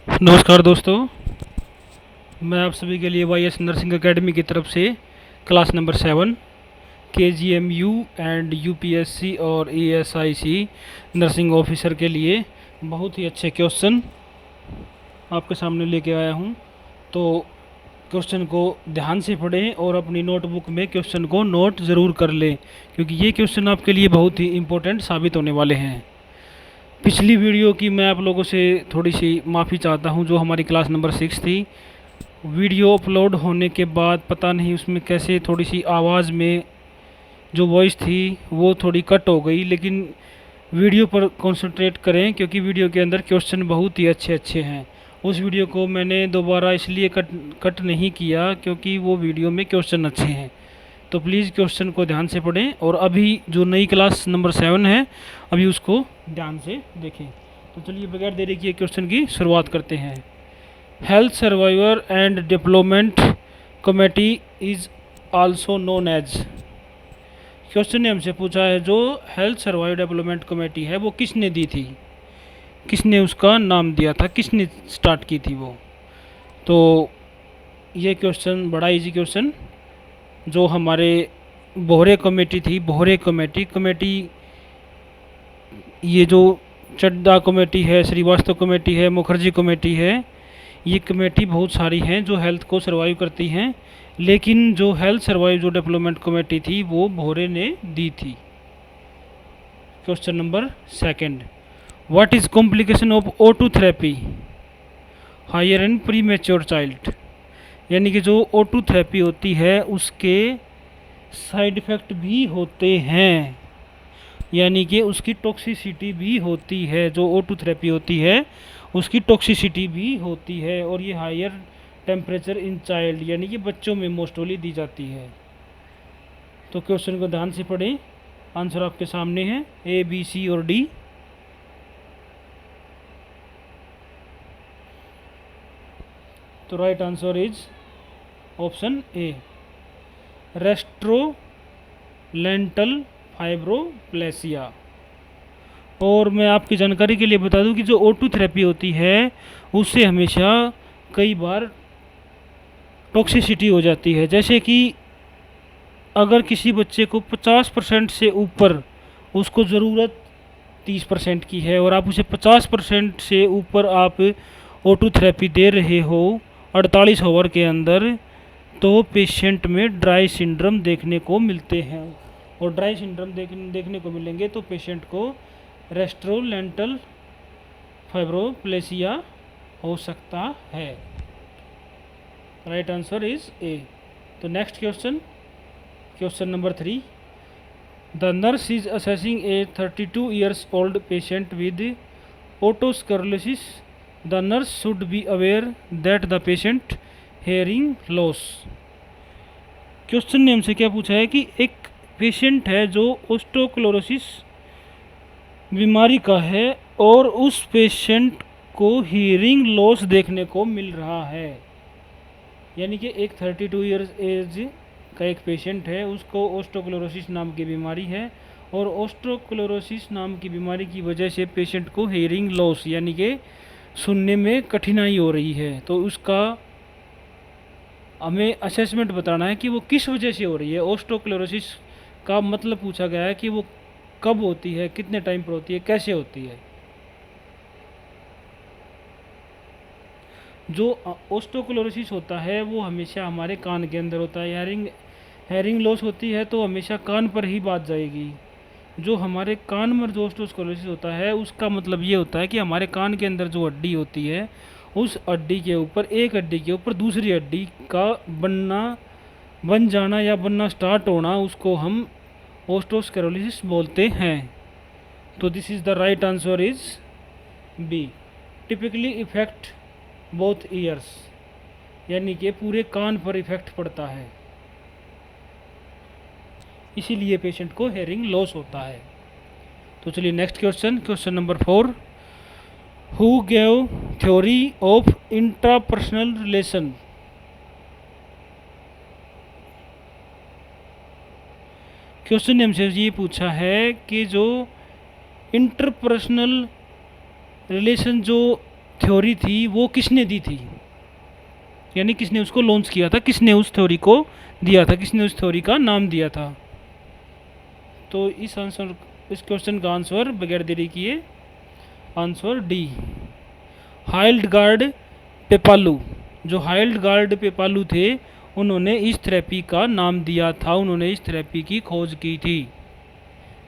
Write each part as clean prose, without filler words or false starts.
नमस्कार दोस्तों, मैं आप सभी के लिए वाई एस नर्सिंग एकेडमी की तरफ से class number 7 KGMU and UPSC और ESIC नर्सिंग ऑफिसर के लिए बहुत ही अच्छे क्वेश्चन आपके सामने लेके आया हूँ। तो क्वेश्चन को ध्यान से पढ़ें और अपनी नोटबुक में क्वेश्चन को नोट ज़रूर कर लें, क्योंकि ये क्वेश्चन आपके लिए बहुत ही इम्पोर्टेंट साबित होने वाले हैं। पिछली वीडियो की मैं आप लोगों से थोड़ी सी माफ़ी चाहता हूँ, जो हमारी क्लास नंबर 6 थी। वीडियो अपलोड होने के बाद पता नहीं उसमें कैसे थोड़ी सी आवाज़ में जो वॉइस थी वो थोड़ी कट हो गई, लेकिन वीडियो पर कंसंट्रेट करें क्योंकि वीडियो के अंदर क्वेश्चन बहुत ही अच्छे अच्छे हैं। उस वीडियो को मैंने दोबारा इसलिए कट नहीं किया क्योंकि वो वीडियो में क्वेश्चन अच्छे हैं। तो प्लीज़ क्वेश्चन को ध्यान से पढ़ें और अभी जो नई क्लास नंबर 7 है अभी उसको ध्यान से देखें। तो चलिए बगैर देरी किए क्वेश्चन की शुरुआत करते हैं। Health survivor and development committee is also known as. Question ने हमसे पूछा है जो हेल्थ सर्वाइवर डेवलपमेंट कमेटी है वो किसने दी थी, किसने उसका नाम दिया था, किसने स्टार्ट की थी वो। तो ये क्वेश्चन बड़ा इजी क्वेश्चन, जो हमारे बोहरे कमेटी थी, बोहरे कमेटी ये जो चड्डा कमेटी है, श्रीवास्तव कमेटी है, मुखर्जी कमेटी है, ये कमेटी बहुत सारी हैं जो हेल्थ को सर्वाइव करती हैं, लेकिन जो हेल्थ सर्वाइव जो डेवलपमेंट कमेटी थी वो बोहरे ने दी थी। Question number 2, what is complication of O2 therapy higher and premature child. यानी कि जो O2 थेरेपी होती है उसके साइड इफ़ेक्ट भी होते हैं, यानी कि उसकी टॉक्सिसिटी भी होती है। जो O2 थेरेपी होती है उसकी टॉक्सिसिटी भी होती है, और ये हायर टेम्परेचर इन चाइल्ड यानी कि बच्चों में मोस्टली दी जाती है। तो क्वेश्चन को ध्यान से पढ़ें, आंसर आपके सामने है A, B, C और D। तो right answer is option A, रेस्ट्रोलेंटल फाइब्रोप्लेसिया। और मैं आपकी जानकारी के लिए बता दूं कि जो O2 थेरेपी होती है उससे हमेशा कई बार टॉक्सिसिटी हो जाती है। जैसे कि अगर किसी बच्चे को 50% से ऊपर, उसको ज़रूरत 30% की है और आप उसे 50% से ऊपर आप O2 थेरेपी दे रहे हो 48 आवर के अंदर, तो पेशेंट में ड्राई सिंड्रोम देखने को मिलते हैं। और ड्राई सिंड्रोम देखने को मिलेंगे तो पेशेंट को रेस्ट्रोलेंटल फाइब्रोप्लेसिया हो सकता है। Right answer is A। तो next question, question number 3, the nurse is assessing a 32 years old patient with otosclerosis. The nurse should be aware that the patient hearing loss. Question ने हमसे क्या पूछा है कि एक पेशेंट है जो ओस्टोक्लोरोसिस बीमारी का है और उस पेशेंट को हियरिंग लॉस देखने को मिल रहा है। यानी कि एक 32 ईयर्स एज का एक पेशेंट है, उसको ओस्टोक्लोरोसिस नाम की बीमारी है, और ओस्टोक्लोरोसिस नाम की बीमारी की वजह से पेशेंट को हियरिंग लॉस यानी कि सुनने में कठिनाई हो रही है। तो उसका हमें असेसमेंट बताना है कि वो किस वजह से हो रही है। ओस्टोक्लोरोसिस का मतलब पूछा गया है कि वो कब होती है, कितने टाइम पर होती है, कैसे होती है। जो ओस्टोक्लोरोसिस होता है वो हमेशा हमारे कान के अंदर होता है। हेयरिंग लॉस होती है तो हमेशा कान पर ही बात जाएगी। जो हमारे कान में जो ओस्टोक्लोरोसिस होता है उसका मतलब ये होता है कि हमारे कान के अंदर जो हड्डी होती है उस हड्डी के ऊपर, एक हड्डी के ऊपर दूसरी हड्डी का बन जाना या बनना स्टार्ट होना, उसको हम ओस्टोस्क्लेरोसिस बोलते हैं। तो this is the right answer is B, typically effect both years, यानी कि पूरे कान पर इफेक्ट पड़ता है, इसीलिए पेशेंट को हेयरिंग लॉस होता है। तो चलिए next question, question number 4, who gave theory of intrapersonal relation. Question ने हमसे ये पूछा है कि जो इंटरपर्सनल रिलेशन जो थ्योरी थी वो किसने दी थी, यानी किसने उसको लॉन्च किया था, किसने उस थ्योरी को दिया था, किसने उस थ्योरी का नाम दिया था। तो इस क्वेश्चन का आंसर बगैर देरी किए आंसर डी, हाइल्डगार्ड पेपालू। जो हाइल्डगार्ड पेपालू थे उन्होंने इस थेरेपी का नाम दिया था, उन्होंने इस थेरेपी की खोज की थी।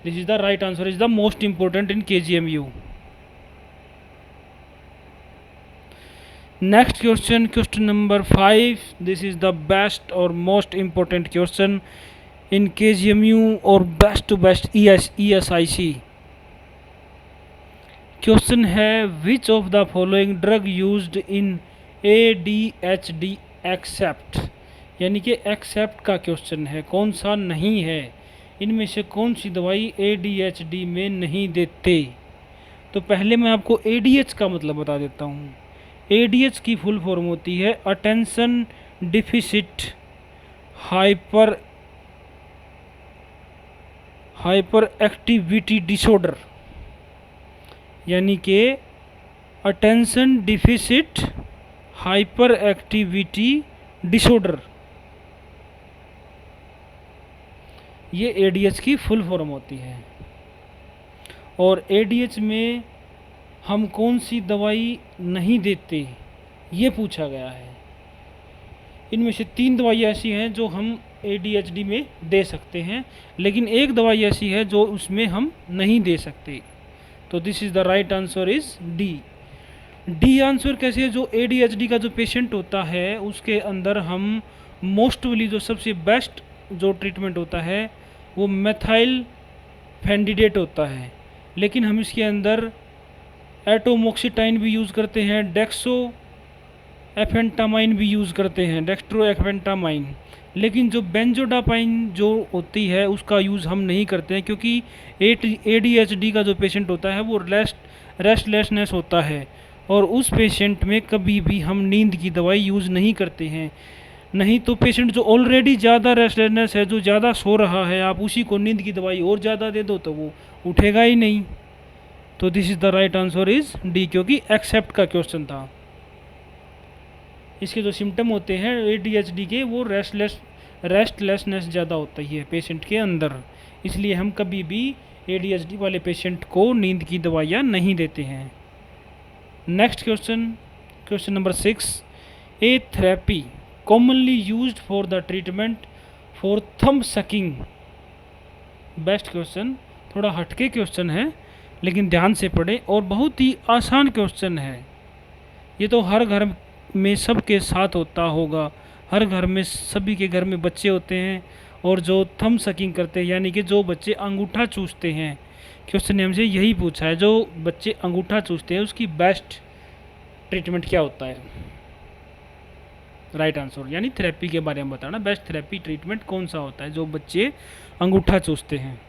This is the right answer, is the most important in KGMU। Next question, question number 5। This is the best और most important question in KGMU और best to best ESIC। Question है which of the following drug used in ADHD except, यानी कि accept का question है, कौन सा नहीं है, इनमें से कौन सी दवाई ADHD में नहीं देते। तो पहले मैं आपको ADH का मतलब बता देता हूँ। ADH की फुल फॉर्म होती है attention deficit hyper activity disorder, यानी कि attention deficit hyper activity disorder, ये ADH की फुल फॉर्म होती है। और ADH में हम कौन सी दवाई नहीं देते ये पूछा गया है। इनमें से 3 दवाई ऐसी हैं जो हम ADHD में दे सकते हैं, लेकिन एक दवाई ऐसी है जो उसमें हम नहीं दे सकते। तो this is the right answer is D answer कैसे है, जो ADHD का जो पेशेंट होता है उसके अंदर हम मोस्टली जो सबसे बेस्ट जो ट्रीटमेंट होता है वो मेथाइल फेंडिडेट होता है, लेकिन हम इसके अंदर एटोमोक्सिटाइन भी यूज़ करते हैं, डेक्सो एफेंटामाइन भी यूज़ करते हैं, डेक्स्ट्रो एफेंटामाइन, लेकिन जो बेंजोडापाइन जो होती है उसका यूज़ हम नहीं करते हैं, क्योंकि ADHD का जो पेशेंट होता है वो रेस्टलेसनेस होता है, और उस पेशेंट में कभी भी हम नींद की दवाई यूज़ नहीं करते हैं। नहीं तो पेशेंट जो ऑलरेडी ज़्यादा रेस्टलेसनेस है, जो ज़्यादा सो रहा है, आप उसी को नींद की दवाई और ज़्यादा दे दो तो वो उठेगा ही नहीं। तो this is the right answer is D, क्योंकि एक्सेप्ट का क्वेश्चन था। इसके जो सिम्टम होते हैं ADHD के वो रेस्टलेसनेस ज़्यादा होता है पेशेंट के अंदर, इसलिए हम कभी भी ADHD वाले पेशेंट को नींद की दवाइयाँ नहीं देते हैं। Next question, question number 6। A therapy commonly used for the treatment for thumb sucking. Best question, थोड़ा हटके क्वेश्चन है लेकिन ध्यान से पढ़ें, और बहुत ही आसान क्वेश्चन है। ये तो हर घर में सबके साथ होता होगा, हर घर में सभी के घर में बच्चे होते हैं और जो थंब सकिंग करते हैं, यानी कि जो बच्चे अंगूठा चूसते हैं। क्वेश्चन ने हमसे यही पूछा है, जो बच्चे अंगूठा चूसते हैं उसकी बेस्ट ट्रीटमेंट क्या होता है। राइट आंसर, यानी थेरेपी के बारे में बताना, बेस्ट थेरेपी ट्रीटमेंट कौन सा होता है जो बच्चे अंगूठा चूसते हैं,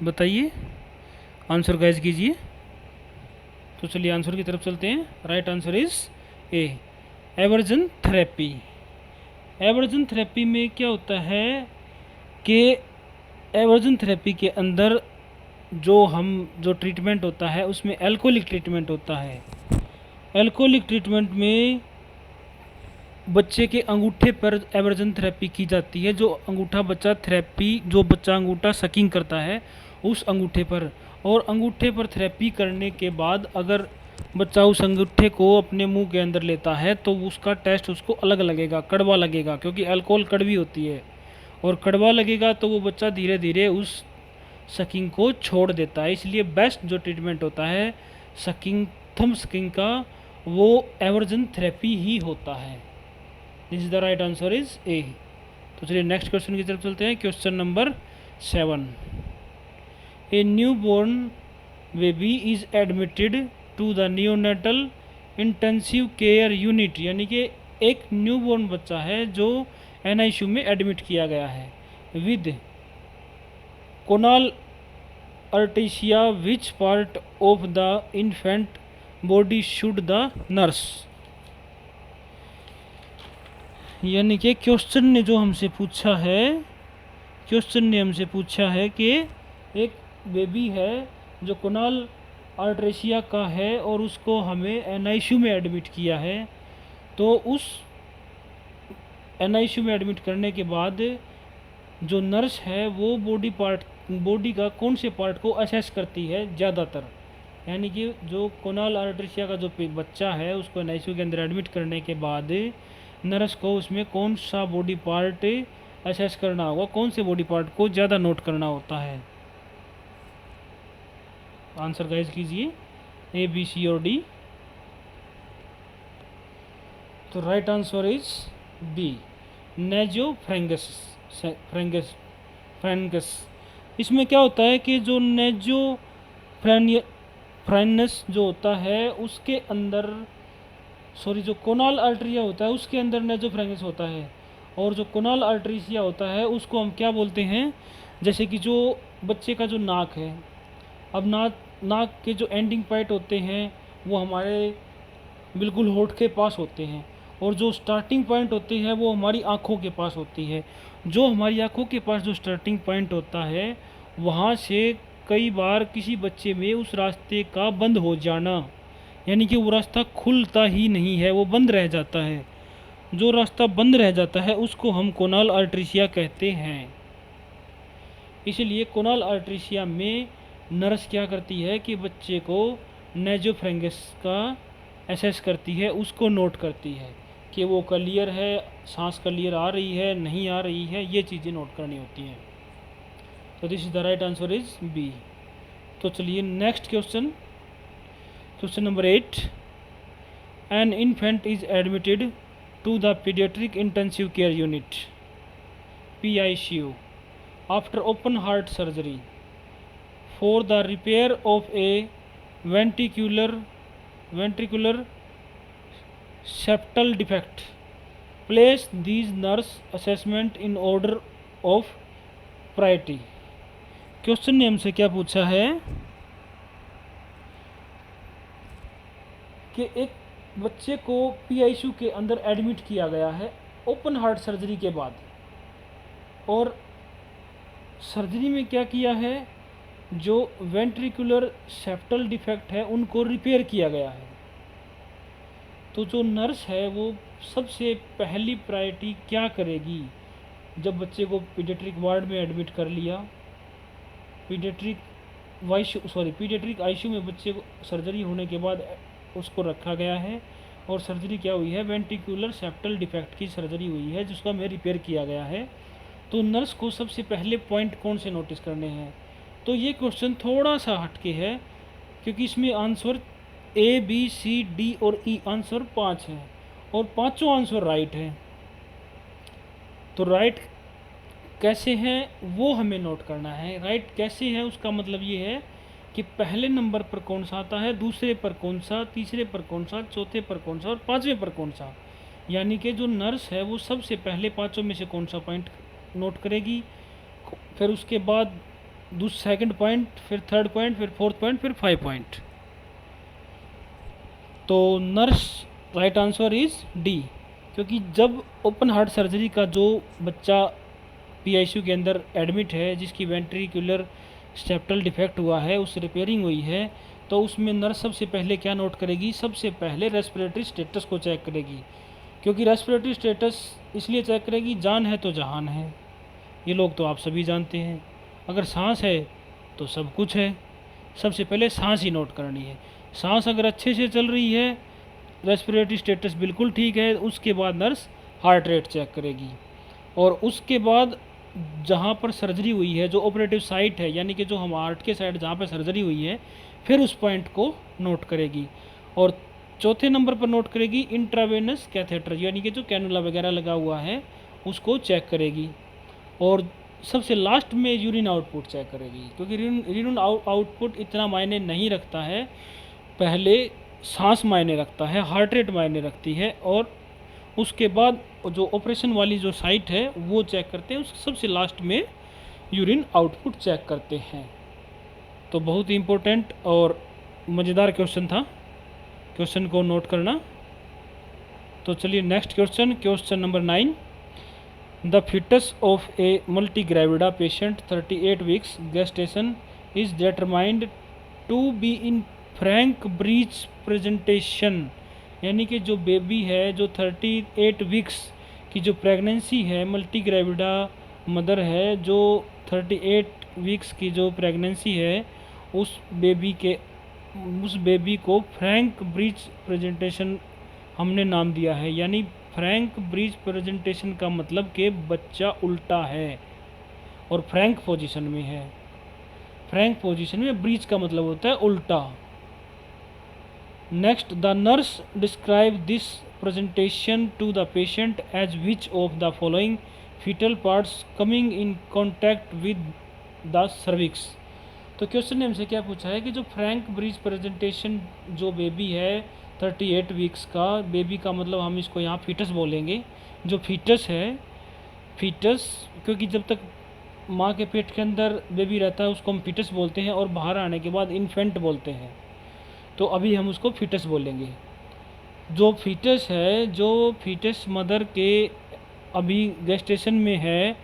बताइए, आंसर गाइस कीजिए। तो चलिए आंसर की तरफ चलते हैं। Right answer is A, aversion therapy. Aversion therapy में क्या होता है कि एवर्जन थेरेपी के अंदर जो ट्रीटमेंट होता है उसमें एल्कोहलिक ट्रीटमेंट होता है। एल्कोहलिक ट्रीटमेंट में बच्चे के अंगूठे पर एवर्जन थेरेपी की जाती है, जो बच्चा अंगूठा सकिंग करता है उस अंगूठे पर, और अंगूठे पर थेरेपी करने के बाद अगर बच्चा उस अंगूठे को अपने मुंह के अंदर लेता है तो उसका टेस्ट उसको अलग लगेगा, कड़वा लगेगा, क्योंकि अल्कोहल कड़वी होती है, और कड़वा लगेगा तो वो बच्चा धीरे धीरे उस सकिंग को छोड़ देता है। इसलिए बेस्ट जो ट्रीटमेंट होता है थंब सकिंग का, वो एवर्जन थेरेपी ही होता है। This is the right answer is A. तो चलिए नेक्स्ट क्वेश्चन की तरफ चलते हैं। Question number 7। A newborn baby is admitted to the neonatal intensive care unit, यानी कि एक न्यू बोर्न बच्चा है जो NICU में एडमिट किया गया है विद कोनाल अर्टिशिया, which part of the infant body should the nurse, यानी कि क्वेश्चन ने हमसे पूछा है कि एक बेबी है जो कोनाल आर्ट्रेशिया का है और उसको हमें एनआईसीयू में एडमिट किया है, तो उस एनआईसीयू में एडमिट करने के बाद जो नर्स है वो बॉडी का कौन से पार्ट को असेस करती है ज़्यादातर, यानी कि जो कोनाल आर्ट्रेशिया का जो बच्चा है उसको एनआईसीयू के अंदर एडमिट करने के बाद नर्स को उसमें कौन सा बॉडी पार्ट असेस करना होगा, कौन से बॉडी पार्ट को ज़्यादा नोट करना होता है। आंसर गाइस कीजिए ए, बी, सी और डी। तो राइट आंसर इज बी, नेजोफ्रेंगस। फ्रेंगस इसमें क्या होता है कि जो फ्रेनस जो होता है उसके अंदर, जो कोनाल आर्टरिया होता है उसके अंदर नेजोफ्रेंगस होता है, और जो कोनाल आर्टरीसिया होता है उसको हम क्या बोलते हैं, जैसे कि जो बच्चे का जो नाक है, अब नाक के जो एंडिंग पॉइंट होते हैं वो हमारे बिल्कुल होठ के पास होते हैं, और जो स्टार्टिंग पॉइंट होती है वो हमारी आँखों के पास होती है। जो हमारी आँखों के पास जो स्टार्टिंग पॉइंट होता है वहाँ से कई बार किसी बच्चे में उस रास्ते का बंद हो जाना, यानी कि वो रास्ता खुलता ही नहीं है, वो बंद रह जाता है। जो रास्ता बंद रह जाता है उसको हम कोनाल आर्ट्रीसिया कहते हैं। इसलिए कोनाल आर्ट्रीसिया में नर्स क्या करती है कि बच्चे को नेजोफ्रेंगस का एसेस करती है, उसको नोट करती है कि वो क्लियर है, सांस क्लियर आ रही है नहीं आ रही है, ये चीज़ें नोट करनी होती हैं। तो this is the right answer is B. तो चलिए next question, question number 8। An infant is admitted to the paediatric intensive care unit PICU after open heart surgery for the repair of a ventricular septal defect. Place these nurse assessment in order of priority. Question ने हमसे क्या पूछा है कि एक बच्चे को PICU के अंदर एडमिट किया गया है ओपन हार्ट सर्जरी के बाद, और सर्जरी में क्या किया है, जो वेंट्रिकुलर सेप्टल डिफेक्ट है उनको रिपेयर किया गया है। तो जो नर्स है वो सबसे पहली प्रायोरिटी क्या करेगी, जब बच्चे को पीडियाट्रिक वार्ड में एडमिट कर लिया, पीडियाट्रिक ICU में बच्चे को सर्जरी होने के बाद उसको रखा गया है, और सर्जरी क्या हुई है, वेंट्रिकुलर सेप्टल डिफेक्ट की सर्जरी हुई है जिसका हमें रिपेयर किया गया है। तो नर्स को सबसे पहले पॉइंट कौन से नोटिस करने हैं। तो ये क्वेश्चन थोड़ा सा हटके है, क्योंकि इसमें answer A, B, C, D और E आंसर 5 हैं, और पांचों आंसर राइट हैं। तो राइट कैसे हैं वो हमें नोट करना है। राइट कैसे है उसका मतलब ये है कि पहले नंबर पर कौन सा आता है, दूसरे पर कौन सा, तीसरे पर कौन सा, चौथे पर कौन सा और पाँचवें पर कौन सा। यानी कि जो नर्स है वो सबसे पहले पाँचों में से कौन सा पॉइंट नोट करेगी, फिर उसके बाद सेकंड पॉइंट, फिर थर्ड पॉइंट, फिर फोर्थ पॉइंट, फिर 5 पॉइंट। तो nurse right answer is D, क्योंकि जब ओपन हार्ट सर्जरी का जो बच्चा PICU के अंदर एडमिट है जिसकी वेंट्रिकुलर सेप्टल डिफेक्ट हुआ है, उस रिपेयरिंग हुई है, तो उसमें नर्स सबसे पहले क्या नोट करेगी, सबसे पहले रेस्पिरेटरी स्टेटस को चेक करेगी। क्योंकि रेस्पिरेटरी स्टेटस इसलिए चेक करेगी, जान है तो जहान है, ये लोग तो आप सभी जानते हैं। अगर सांस है तो सब कुछ है, सबसे पहले सांस ही नोट करनी है। सांस अगर अच्छे से चल रही है, रेस्पिरेटरी स्टेटस बिल्कुल ठीक है, उसके बाद नर्स हार्ट रेट चेक करेगी, और उसके बाद जहाँ पर सर्जरी हुई है, जो ऑपरेटिव साइट है, यानी कि जो हम हार्ट के साइड जहाँ पर सर्जरी हुई है, फिर उस पॉइंट को नोट करेगी। और चौथे नंबर पर नोट करेगी इंट्रावेनस कैथेटर, यानी कि जो कैनुला वगैरह लगा हुआ है उसको चेक करेगी। और सबसे लास्ट में यूरिन आउटपुट चेक करेगी, क्योंकि यूरिन आउटपुट इतना मायने नहीं रखता है, पहले सांस मायने रखता है, हार्ट रेट मायने रखती है, और उसके बाद जो ऑपरेशन वाली जो साइट है वो चेक करते हैं, उस सबसे लास्ट में यूरिन आउटपुट चेक करते हैं। तो बहुत ही इम्पोर्टेंट और मज़ेदार क्वेश्चन था, क्वेश्चन को नोट करना। तो चलिए next question, question number 9। The fetus of a multigravida patient 38 weeks gestation is determined to be in frank breech presentation, यानी कि जो बेबी है, जो 38 वीक्स की जो प्रेगनेंसी है, मल्टी ग्रेविडा मदर है, जो 38 वीक्स की जो प्रेगनेंसी है, उस बेबी को फ्रैंक ब्रीच प्रेजेंटेशन हमने नाम दिया है। यानी फ्रैंक ब्रीच प्रेजेंटेशन का मतलब कि बच्चा उल्टा है और फ्रैंक पोजीशन में है। फ्रैंक पोजीशन में, ब्रीच का मतलब होता है उल्टा। Next, the nurse describe this presentation to the patient as which of the following fetal parts coming in contact with the cervix. तो क्वेश्चन ने हमसे क्या पूछा है कि जो फ्रैंक ब्रीच प्रेजेंटेशन जो बेबी है 38 वीक्स का, बेबी का मतलब हम इसको यहाँ फीटस बोलेंगे। जो फीटस है, फीटस क्योंकि जब तक माँ के पेट के अंदर बेबी रहता है उसको हम फीटस बोलते हैं, और बाहर आने के बाद इन्फेंट बोलते हैं। तो अभी हम उसको फीटस बोलेंगे। जो फीटस है, जो फीटस मदर के अभी गेस्टेशन में है,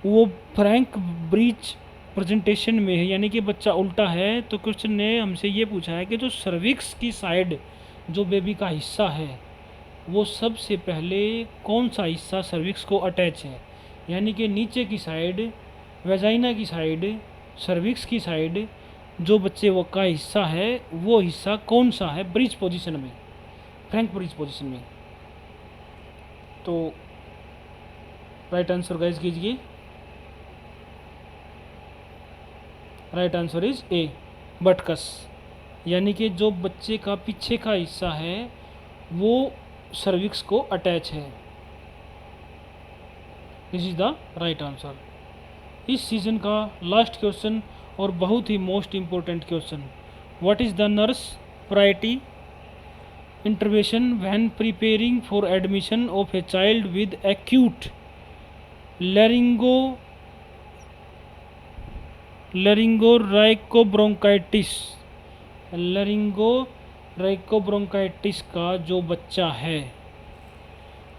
वो फ्रैंक ब्रीच प्रेजेंटेशन में है, यानी कि बच्चा उल्टा है। तो क्वेश्चन ने हमसे ये पूछा है कि जो सर्विक्स की साइड जो बेबी का हिस्सा है, वो सबसे पहले कौन सा हिस्सा सर्विक्स को अटैच है, यानी कि नीचे की साइड, वेजाइना की साइड, सर्विक्स की साइड, जो बच्चे वो का हिस्सा है, वो हिस्सा कौन सा है ब्रीच पोजीशन में, फ्रैंक ब्रीच पोजीशन में। तो राइट आंसर गाइस कीजिए। राइट आंसर इज ए, बटकस, यानी कि जो बच्चे का पीछे का हिस्सा है वो सर्विक्स को अटैच है। This is the right answer. इस सीजन का लास्ट क्वेश्चन और बहुत ही most important question, what is the nurse priority intervention when preparing for admission of a child with acute laryngotracheobronchitis का जो बच्चा है।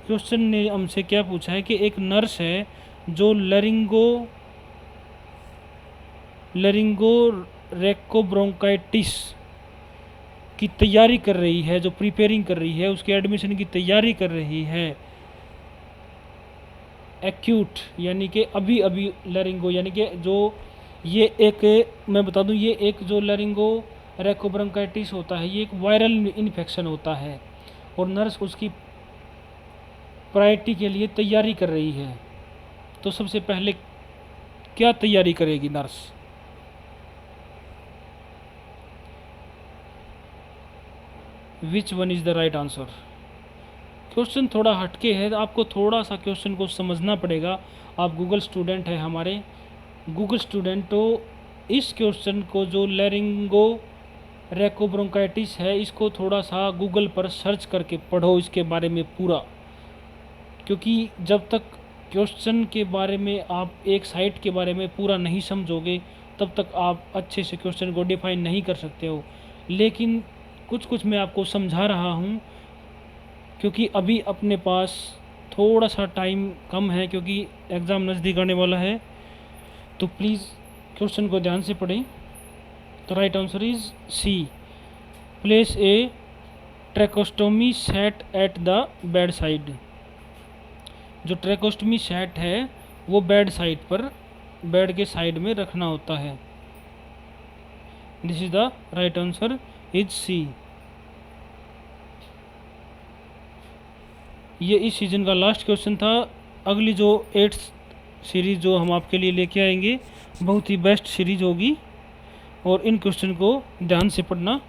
क्वेश्चन ने हमसे क्या पूछा है कि एक नर्स है जो लैरिंगोरेकोब्रोंकाइटिस की तैयारी कर रही है, जो प्रिपेयरिंग कर रही है, उसके एडमिशन की तैयारी कर रही है। एक्यूट यानी कि अभी अभी, लैरिंगो यानी कि जो ये एक, मैं बता दूं, ये एक जो लैरिंगोरेकोब्रोंकाइटिस होता है, ये एक वायरल इन्फेक्शन होता है, और नर्स उसकी प्रायोरिटी के लिए तैयारी कर रही है। तो सबसे पहले क्या तैयारी करेगी nurse? Which one is the right answer? Question थोड़ा हटके है, आपको थोड़ा सा क्वेश्चन को समझना पड़ेगा। आप गूगल स्टूडेंट है, हमारे गूगल स्टूडेंट, तो इस क्वेश्चन को जो लैरिंगोरेकोब्रोंकाइटिस है, इसको थोड़ा सा गूगल पर सर्च करके पढ़ो इसके बारे में पूरा, क्योंकि जब तक क्वेश्चन के बारे में आप एक साइट के बारे में पूरा नहीं समझोगे तब तक आप अच्छे से क्वेश्चन को डिफाइन नहीं कर सकते हो। लेकिन कुछ मैं आपको समझा रहा हूँ, क्योंकि अभी अपने पास थोड़ा सा टाइम कम है, क्योंकि एग्ज़ाम नज़दीक आने वाला है। तो प्लीज़ क्वेश्चन को ध्यान से पढ़ें। तो right answer is C, place a tracheostomy set at the bed side. जो ट्रैकोस्टोमी सेट है वो बेड साइड पर, बेड के साइड में रखना होता है। This is the right answer is C. ये इस सीज़न का लास्ट क्वेश्चन था। अगली जो 8th सीरीज़ जो हम आपके लिए लेके आएंगे बहुत ही बेस्ट सीरीज़ होगी, और इन क्वेश्चन को ध्यान से पढ़ना।